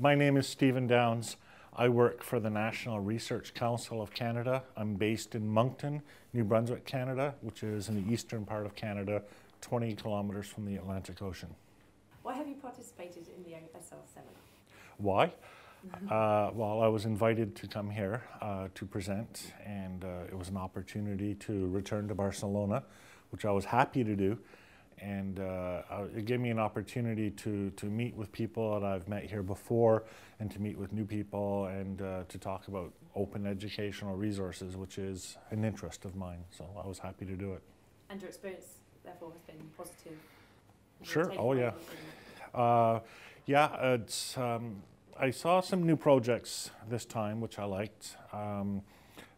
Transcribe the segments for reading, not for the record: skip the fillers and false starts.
My name is Stephen Downs. I work for the National Research Council of Canada. I'm based in Moncton, New Brunswick, Canada, which is in the eastern part of Canada, 20 kilometers from the Atlantic Ocean. Why have you participated in the SL seminar? Why? Well, I was invited to come here to present, and it was an opportunity to return to Barcelona, which I was happy to do. And it gave me an opportunity to meet with people that I've met here before, and to meet with new people, and to talk about open educational resources, which is an interest of mine. So I was happy to do it. And your experience, therefore, has been positive? Sure. Oh, yeah. Yeah, it's, I saw some new projects this time, which I liked.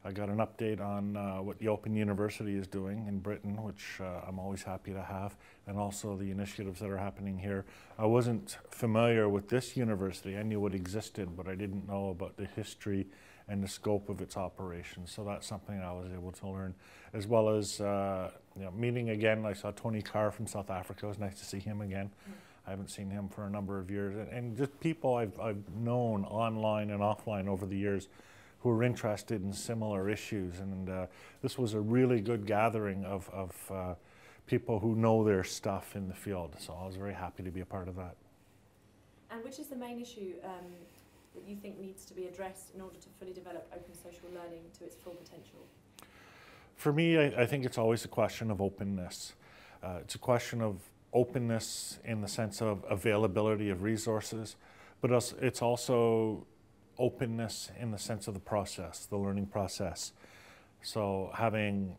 I got an update on what the Open University is doing in Britain, which I'm always happy to have, and also the initiatives that are happening here. I wasn't familiar with this university. I knew it existed, but I didn't know about the history and the scope of its operations. So that's something I was able to learn, as well as meeting again. I saw Tony Carr from South Africa. It was nice to see him again. I haven't seen him for a number of years, and just people I've known online and offline over the years who are interested in similar issues. And this was a really good gathering of people who know their stuff in the field. So I was very happy to be a part of that. And which is the main issue that you think needs to be addressed in order to fully develop open social learning to its full potential? For me, I think it's always a question of openness. It's a question of openness in the sense of availability of resources, but it's also openness in the sense of the process, the learning process. So having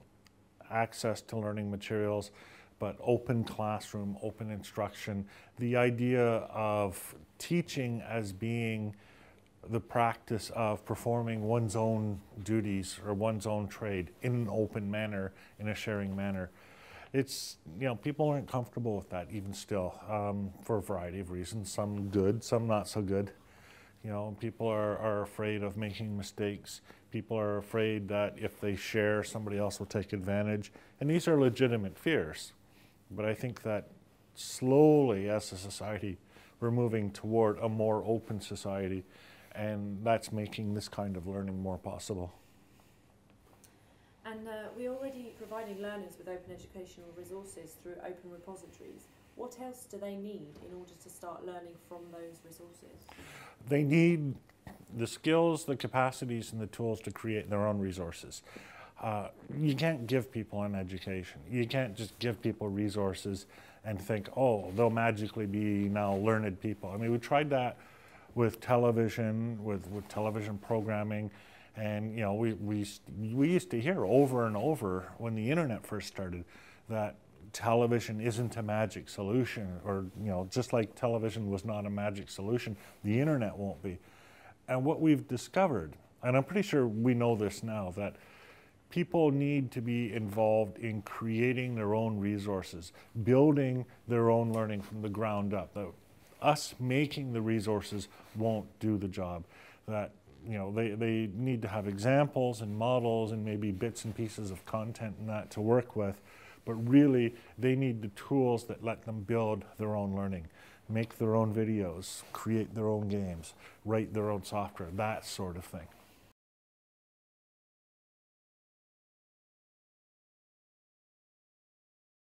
access to learning materials, but open classroom, open instruction, the idea of teaching as being the practice of performing one's own duties or one's own trade in an open manner, in a sharing manner. It's, people aren't comfortable with that even still, for a variety of reasons, some good, some not so good. People are afraid of making mistakes. People are afraid that if they share, somebody else will take advantage. And these are legitimate fears. But I think that slowly, as a society, we're moving toward a more open society, and that's making this kind of learning more possible. And we're already providing learners with open educational resources through open repositories. What else do they need in order to start learning from those resources? They need the skills, the capacities, and the tools to create their own resources. You can't give people an education. You can't just give people resources and think, oh, they'll magically be now learned people. I mean, we tried that with television, with television programming. And we used to hear over and over when the internet first started that television isn't a magic solution, or just like television was not a magic solution, the internet won't be. And what we've discovered, and I'm pretty sure we know this now, that people need to be involved in creating their own resources, building their own learning from the ground up. That us making the resources won't do the job. That they need to have examples and models and maybe bits and pieces of content and that to work with, but really they need the tools that let them build their own learning, make their own videos, create their own games, write their own software, that sort of thing.